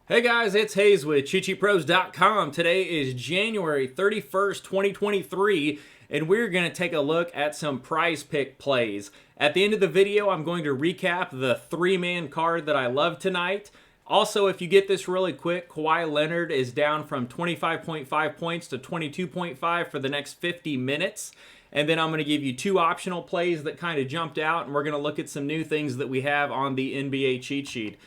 Hey guys, it's Hayes with CheatSheetPros.com. Today is January 31st, 2023, and we're going to take a look at some prize pick plays. At the end of the video, I'm going to recap the three-man card that I love tonight. Also, if you get this really quick, Kawhi Leonard is down from 25.5 points to 22.5 for the next 50 minutes. And then I'm going to give you two optional plays that kind of jumped out, and we're going to look at some new things that we have on the NBA cheat sheet.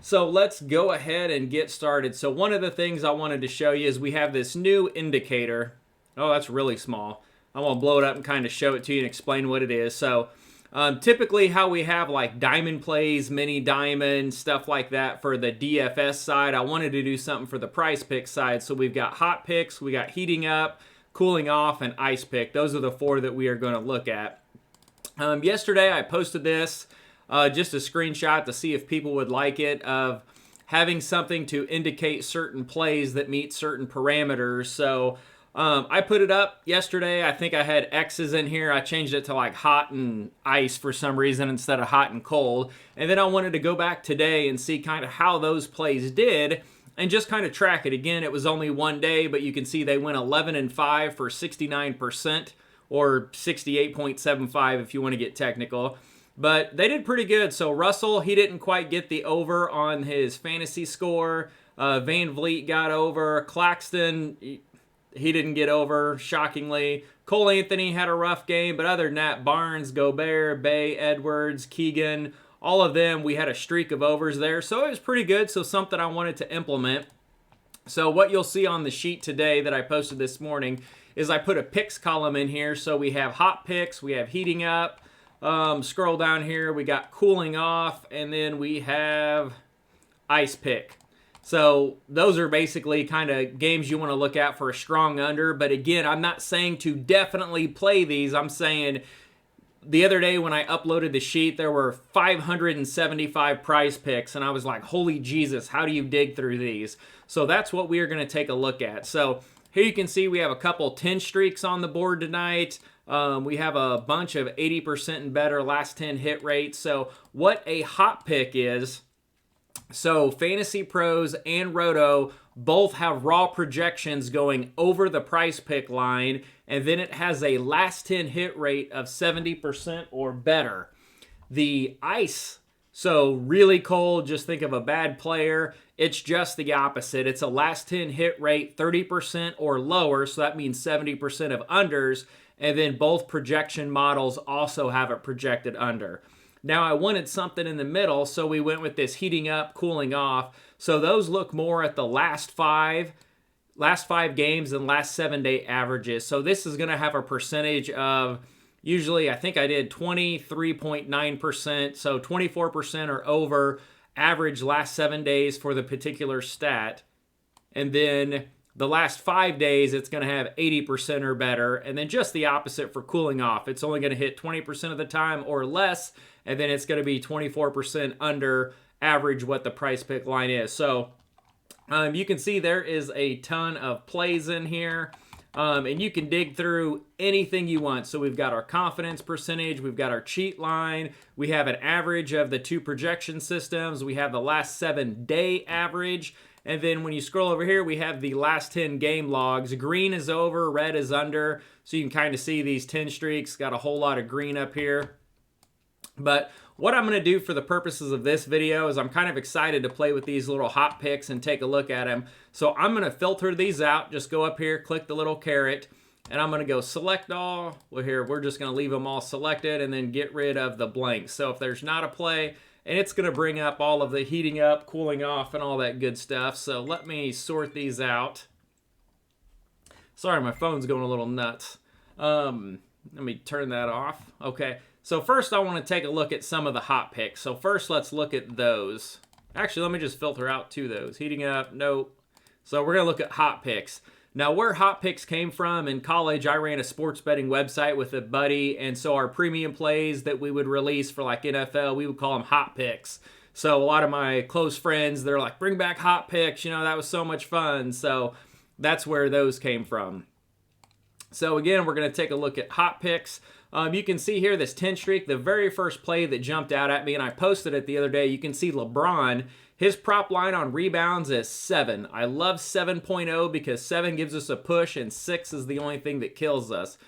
So let's go ahead and get started. So one of the things I wanted to show you is we have this new indicator. Oh, that's really small. I'm going to blow it up and kind of show it to you and explain what it is. So typically how we have like diamond plays, mini diamond, stuff like that for the DFS side, I wanted to do something for the price pick side. So we've got hot picks, we got heating up, cooling off, and ice pick. Those are the four that we are going to look at. Yesterday I posted this. Just a screenshot to see if people would like it, of having something to indicate certain plays that meet certain parameters. So I put it up yesterday. I think I had X's in here. I changed it to like hot and ice for some reason instead of hot and cold. And then I wanted to go back today and see kind of how those plays did and just kind of track it. Again, it was only one day, but you can see they went 11 and 5 for 69%, or 68.75 if you want to get technical. But they did pretty good. So Russell, he didn't quite get the over on his fantasy score. Van Vliet got over. Claxton, he didn't get over, shockingly. Cole Anthony had a rough game. But other than that, Barnes, Gobert, Bay, Edwards, Keegan, all of them, we had a streak of overs there. So it was pretty good. So something I wanted to implement. So what you'll see on the sheet today that I posted this morning is I put a picks column in here. So we have hot picks, we have heating up. Scroll down here, we got cooling off, and then we have ice pick. So those are basically kind of games you want to look at for a strong under. But again, I'm not saying to definitely play these. I'm saying the other day when I uploaded the sheet, there were 575 prize picks, and I was like, holy Jesus, how do you dig through these? So that's what we are going to take a look at. So here you can see we have a couple 10 streaks on the board tonight. We have a bunch of 80% and better last 10 hit rates. So what a hot pick is, so Fantasy Pros and Roto both have raw projections going over the price pick line, and then it has a last 10 hit rate of 70% or better. The ice, so really cold, just think of a bad player. It's just the opposite. It's a last 10 hit rate 30% or lower, so that means 70% of unders. And then both projection models also have it projected under. Now I wanted something in the middle, so we went with this heating up, cooling off. So those look more at the last five games and last 7-day averages. So this is going to have a percentage of, usually I think I did 23.9%, so 24% or over average last 7 days for the particular stat. And then the last 5 days, it's going to have 80% or better. And then just the opposite for cooling off. It's only going to hit 20% of the time or less. And then it's going to be 24% under average what the price pick line is. So you can see there is a ton of plays in here. And you can dig through anything you want. So we've got our confidence percentage. We've got our cheat line. We have an average of the two projection systems. We have the last 7-day average. And then when you scroll over here, we have the last 10 game logs. Green is over, red is under. So you can kind of see these 10 streaks. Got a whole lot of green up here. But what I'm going to do for the purposes of this video is I'm kind of excited to play with these little hot picks and take a look at them. So I'm going to filter these out. Just go up here, click the little caret, and I'm going to go select all. Well, here, we're just going to leave them all selected and then get rid of the blanks. So if there's not a play, and it's going to bring up all of the heating up, cooling off, and all that good stuff. So let me sort these out. Sorry, my phone's going a little nuts. Let me turn that off. Okay, so first I want to take a look at some of the hot picks. So first let's look at those. Actually, let me just filter out to those. Heating up, nope. So we're going to look at hot picks. Now, where hot picks came from, in college, I ran a sports betting website with a buddy, and so our premium plays that we would release for like NFL, we would call them hot picks. So a lot of my close friends, they're like, bring back hot picks, you know, that was so much fun. So that's where those came from. So again, we're going to take a look at hot picks. You can see here this 10 streak, the very first play that jumped out at me, and I posted it the other day. You can see LeBron, His prop line on rebounds is 7. I love 7.0 because 7 gives us a push and 6 is the only thing that kills us.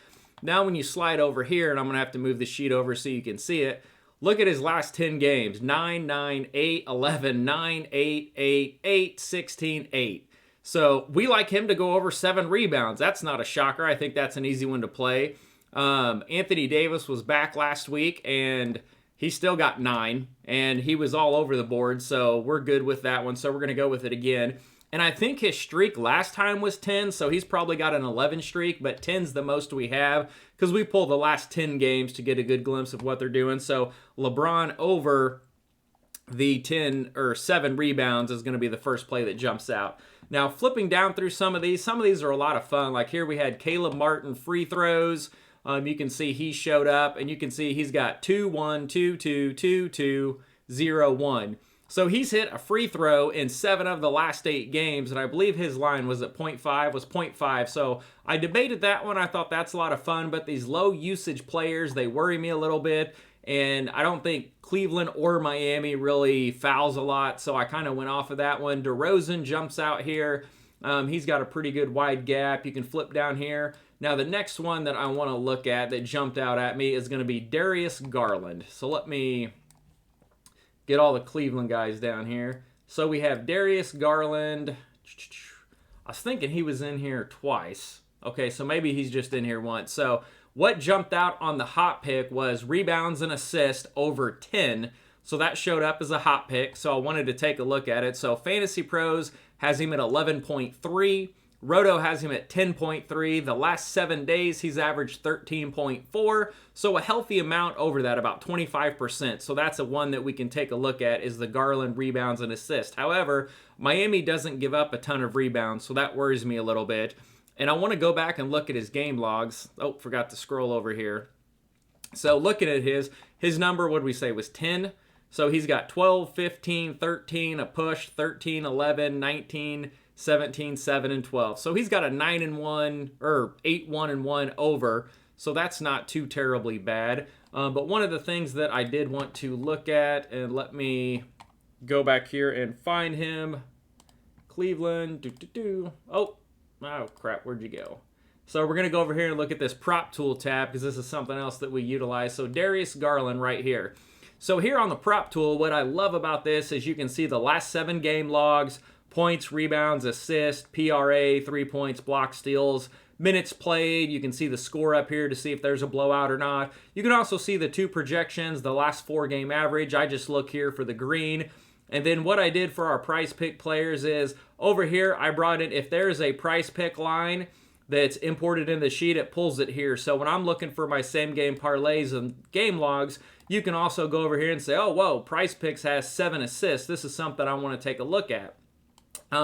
Now when you slide over here, and I'm going to have to move the sheet over so you can see it, look at his last 10 games. 9, 9, 8, 11, 9, 8, 8, 8, 16, 8. So we like him to go over 7 rebounds. That's not a shocker. I think that's an easy one to play. Anthony Davis was back last week, and he still got 9, and he was all over the board, so we're good with that one. So we're going to go with it again. And I think his streak last time was 10, so he's probably got an 11 streak, but 10's the most we have because we pull the last 10 games to get a good glimpse of what they're doing. So LeBron over the 10 or 7 rebounds is going to be the first play that jumps out. Now, flipping down through some of these are a lot of fun. Like here we had Caleb Martin free throws. You can see he showed up, and you can see he's got 2, 1, 2, 2, 2, 2, 0, 1. So he's hit a free throw in 7 of the last 8 games, and I believe his line was at 0.5, So I debated that one. I thought that's a lot of fun, but these low usage players, they worry me a little bit, and I don't think Cleveland or Miami really fouls a lot, so I kind of went off of that one. DeRozan jumps out here. He's got a pretty good wide gap. You can flip down here. Now, the next one that I want to look at that jumped out at me is going to be Darius Garland. So let me get all the Cleveland guys down here. So we have Darius Garland. I was thinking he was in here twice. Okay, so maybe he's just in here once. So what jumped out on the hot pick was rebounds and assists over 10. So that showed up as a hot pick, so I wanted to take a look at it. So Fantasy Pros has him at 11.3. Roto has him at 10.3. The last 7 days, he's averaged 13.4. So a healthy amount over that, about 25%. So that's a one that we can take a look at is the Garland rebounds and assists. However, Miami doesn't give up a ton of rebounds, so that worries me a little bit. And I want to go back and look at his game logs. Oh, forgot to scroll over here. So looking at his number, what did we say, was 10? So he's got 12, 15, 13, a push, 13, 11, 19, 17, 7, and 12. So he's got a 9-1 or 8-1-1 over. So that's not too terribly bad. But one of the things that I did want to look at, and let me go back here and find him. Cleveland. Oh crap, where'd you go? So we're going to go over here and look at this prop tool tab because this is something else that we utilize. So Darius Garland right here. So here on the prop tool, what I love about this is you can see the last 7 game logs, points, rebounds, assists, PRA, 3 points, block steals, minutes played. You can see the score up here to see if there's a blowout or not. You can also see the 2 projections, the last 4 game average. I just look here for the green. And then what I did for our price pick players is over here, I brought in, if there's a price pick line that's imported in the sheet, it pulls it here. So when I'm looking for my same game parlays and game logs, you can also go over here and say, oh, whoa, Price Picks has 7 assists. This is something I want to take a look at.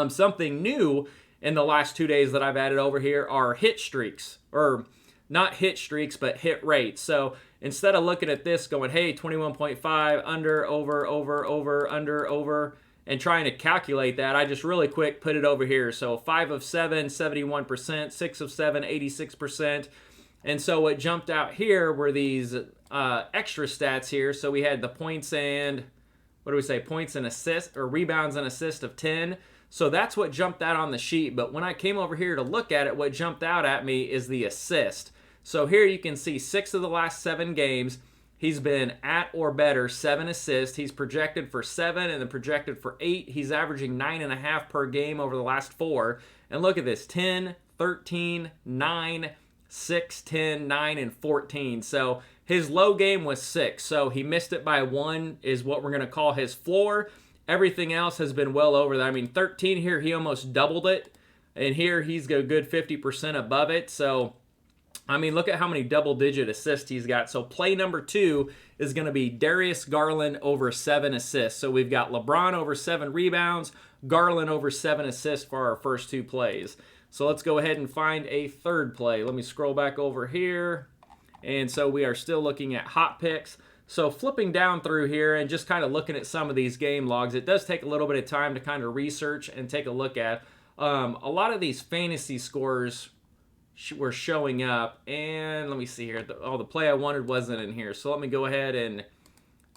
Something new in the last 2 days that I've added over here are hit streaks, or not hit streaks, but hit rates. So instead of looking at this going, hey, 21.5, under, over, under, over, and trying to calculate that, I just really quick put it over here. So 5 of 7, 71%, 6 of 7, 86%. And so what jumped out here were these extra stats here. So we had the points and, what do we say, points and assists, or rebounds and assists of 10. So that's what jumped out on the sheet. But when I came over here to look at it, what jumped out at me is the assist. So here you can see 6 of the last 7 games, he's been at or better, 7 assists. He's projected for 7 and then projected for 8. He's averaging 9.5 per game over the last 4. And look at this, 10, 13, 9, 6, 10, 9, and 14. So his low game was 6. So he missed it by 1 is what we're going to call his floor. Everything else has been well over that. I mean, 13 here, he almost doubled it. And here he's a good 50% above it. So, I mean, look at how many double-digit assists he's got. So play number 2 is going to be Darius Garland over 7 assists. So we've got LeBron over 7 rebounds, Garland over 7 assists for our first 2 plays. So let's go ahead and find a third play. Let me scroll back over here. And so we are still looking at hot picks. So flipping down through here and just kind of looking at some of these game logs, it does take a little bit of time to kind of research and take a look at. A lot of these fantasy scores were showing up. And let me see here. The play I wanted wasn't in here. So let me go ahead and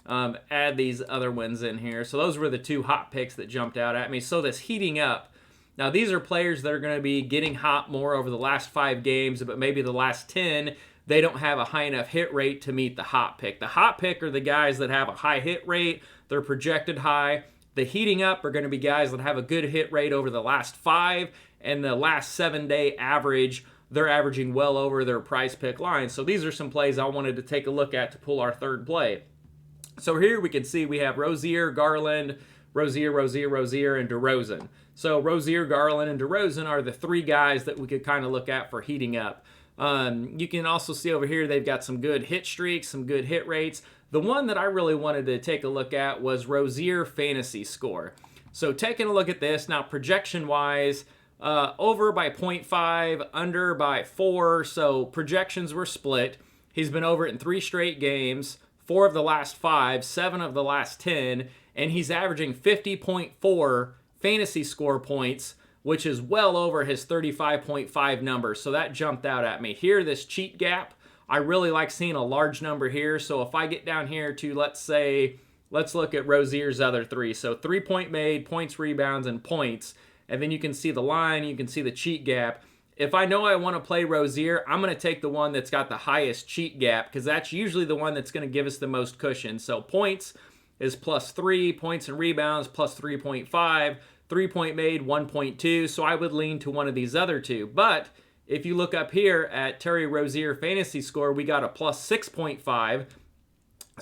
add these other ones in here. So those were the two hot picks that jumped out at me. So this heating up. Now these are players that are going to be getting hot more over the last 5 games, but maybe the last 10, they don't have a high enough hit rate to meet the hot pick. The hot pick are the guys that have a high hit rate. They're projected high. The heating up are going to be guys that have a good hit rate over the last 5, and the last 7-day average, they're averaging well over their price pick line. So these are some plays I wanted to take a look at to pull our third play. So here we can see we have Rozier, Garland, Rozier, and DeRozan. So Rozier, Garland, and DeRozan are the 3 guys that we could kind of look at for heating up. You can also see over here they've got some good hit streaks, some good hit rates. The one that I really wanted to take a look at was Rozier fantasy score. So taking a look at this, now projection-wise, over by 0.5, under by 4, so projections were split. He's been over it in 3 straight games, 4 of the last 5, 7 of the last 10, and he's averaging 50.4 fantasy score points, which is well over his 35.5 number. So that jumped out at me. Here, this cheat gap, I really like seeing a large number here. So if I get down here to, let's look at Rozier's other 3. So 3-point made, points, rebounds, and points. And then you can see the line, you can see the cheat gap. If I know I want to play Rozier, I'm going to take the one that's got the highest cheat gap, because that's usually the one that's going to give us the most cushion. So points is +3, points and rebounds +3.5, 3-point made 1.2. So I would lean to one of these other 2. But if you look up here at Terry Rozier fantasy score, we got a +6.5.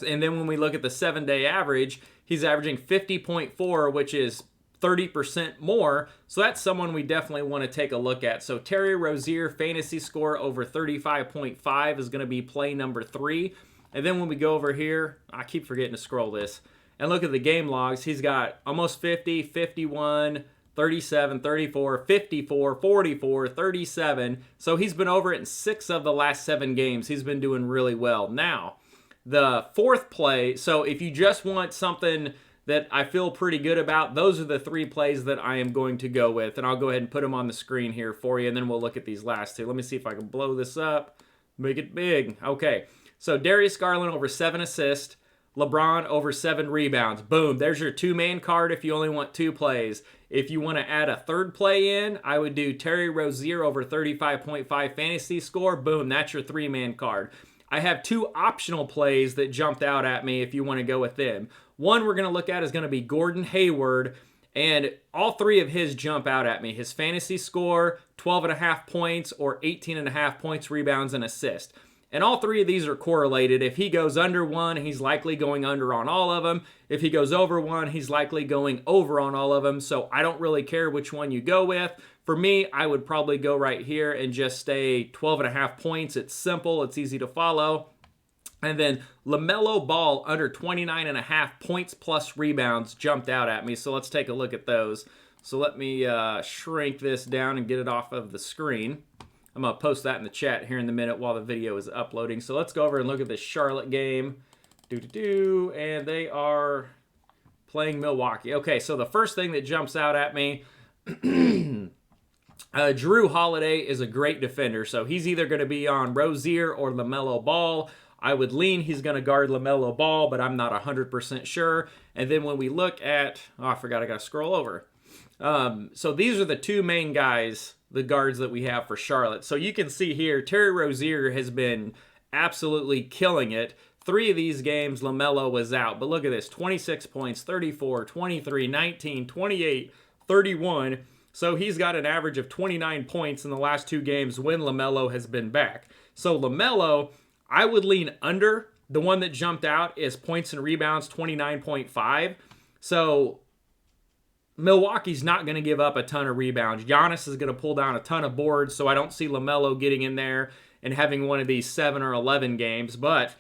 And then when we look at the 7-day average, he's averaging 50.4, which is 30% more. So that's someone we definitely want to take a look at. So Terry Rozier fantasy score over 35.5 is going to be play number 3. And then when we go over here, I keep forgetting to scroll this, and look at the game logs, he's got almost 50, 51, 37, 34, 54, 44, 37. So he's been over it in 6 of the last 7 games. He's been doing really well. Now, the fourth play, so if you just want something that I feel pretty good about, those are the 3 plays that I am going to go with. And I'll go ahead and put them on the screen here for you, and then we'll look at these last 2. Let me see if I can blow this up, make it big. Okay, so Darius Garland over 7 assists, LeBron over 7 rebounds. Boom, there's your 2-man card if you only want 2 plays. If you want to add a third play in, I would do Terry Rozier over 35.5 fantasy score. Boom, that's your 3-man card. I have 2 optional plays that jumped out at me if you want to go with them. One we're going to look at is going to be Gordon Hayward, and all 3 of his jump out at me. His fantasy score, 12.5 points or 18.5 points, rebounds, and assists. And all 3 of these are correlated. If he goes under 1, he's likely going under on all of them. If he goes over 1, he's likely going over on all of them. So I don't really care which one you go with. For me, I would probably go right here and just stay 12.5 points. It's simple. It's easy to follow. And then LaMelo Ball under 29.5 points plus rebounds jumped out at me. So let's take a look at those. So let me shrink this down and get it off of the screen. I'm going to post that in the chat here in a minute while the video is uploading. So let's go over and look at this Charlotte game. And they are playing Milwaukee. Okay, so the first thing that jumps out at me, Drew Holiday is a great defender. So he's either going to be on Rozier or LaMelo Ball. I would lean he's going to guard LaMelo Ball, but I'm not 100% sure. And then when we look at, I forgot I got to scroll over. So these are the 2 main guys, the guards that we have for Charlotte. So you can see here, Terry Rozier has been absolutely killing it. 3 of these games, LaMelo was out. But look at this, 26 points, 34, 23, 19, 28, 31. So he's got an average of 29 points in the last 2 games when LaMelo has been back. So LaMelo, I would lean under. The one that jumped out is points and rebounds, 29.5. So Milwaukee's not going to give up a ton of rebounds. Giannis is going to pull down a ton of boards, so I don't see LaMelo getting in there and having one of these 7 or 11 games. But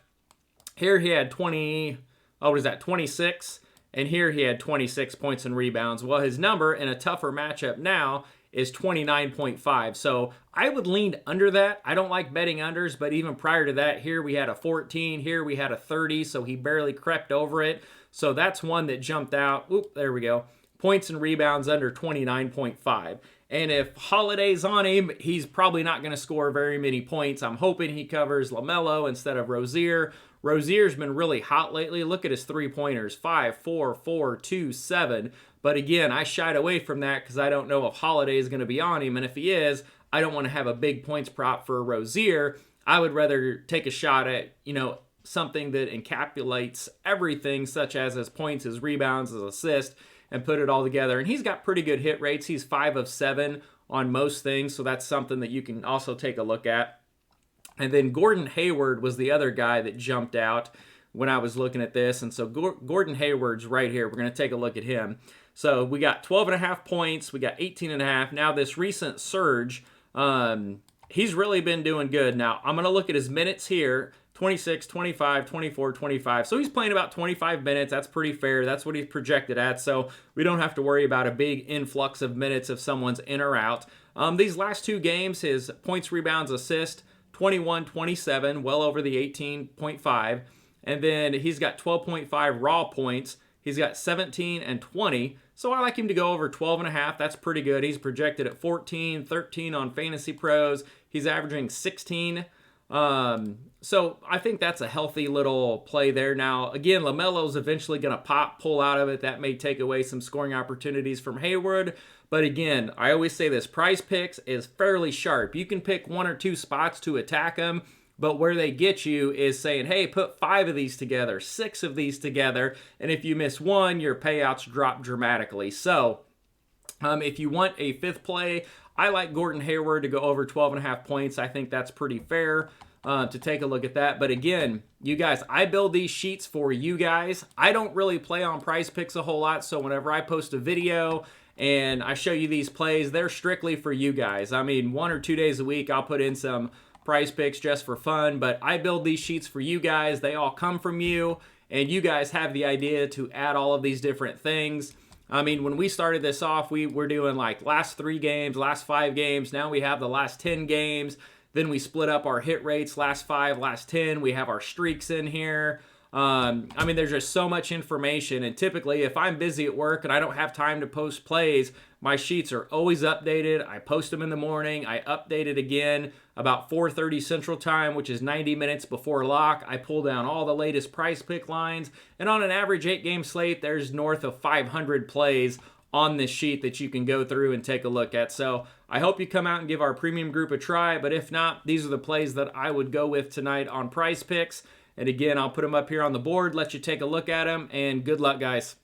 here he had 26, and here he had 26 points and rebounds. Well, his number in a tougher matchup now is 29.5. So I would lean under that. I don't like betting unders, but even prior to that, here we had a 14, here we had a 30, so he barely crept over it. So that's one that jumped out. Oop, there we go. Points and rebounds under 29.5. And if Holiday's on him, he's probably not going to score very many points. I'm hoping he covers LaMelo instead of Rozier. Rozier's been really hot lately. Look at his three-pointers, 5, 4, 4, 2, 7. But again, I shied away from that because I don't know if Holiday is going to be on him. And if he is, I don't want to have a big points prop for Rozier. I would rather take a shot at, something that encapsulates everything, such as his points, his rebounds, his assists, and put it all together. And he's got pretty good hit rates. He's 5 of 7 on most things, so that's something that you can also take a look at. And then Gordon Hayward was the other guy that jumped out when I was looking at this. And so Gordon Hayward's right here. We're going to take a look at him. So we got 12.5 points. We got 18.5. Now this recent surge, he's really been doing good. Now I'm going to look at his minutes here. 26, 25, 24, 25. So he's playing about 25 minutes. That's pretty fair. That's what he's projected at. So we don't have to worry about a big influx of minutes if someone's in or out. These last 2 games, his points, rebounds, assist, 21, 27, well over the 18.5. And then he's got 12.5 raw points. He's got 17 and 20. So I like him to go over 12.5. That's pretty good. He's projected at 14, 13 on Fantasy Pros. He's averaging 16. So I think that's a healthy little play there. Now, again, LaMelo's eventually going to pull out of it. That may take away some scoring opportunities from Hayward. But again, I always say this, Prize Picks is fairly sharp. You can pick 1 or 2 spots to attack them, but where they get you is saying, hey, put 5 of these together, 6 of these together, and if you miss one, your payouts drop dramatically. So if you want a 5th play, I like Gordon Hayward to go over 12.5 points. I think that's pretty fair to take a look at that. But again, you guys, I build these sheets for you guys. I don't really play on Prize Picks a whole lot, so whenever I post a video and I show you these plays, they're strictly for you guys. I mean, 1 or 2 days a week, I'll put in some Prize Picks just for fun, but I build these sheets for you guys. They all come from you, and you guys have the idea to add all of these different things. I mean, when we started this off, we were doing like last 3 games, last 5 games. Now we have the last 10 games. Then we split up our hit rates, last 5, last 10. We have our streaks in here. I mean, there's just so much information. And typically, if I'm busy at work and I don't have time to post plays, my sheets are always updated. I post them in the morning. I update it again about 4:30 Central Time, which is 90 minutes before lock. I pull down all the latest Prize Pick lines. And on an average 8-game slate, there's north of 500 plays on this sheet that you can go through and take a look at. So I hope you come out and give our premium group a try. But if not, these are the plays that I would go with tonight on Prize Picks. And again, I'll put them up here on the board, let you take a look at them, and good luck, guys.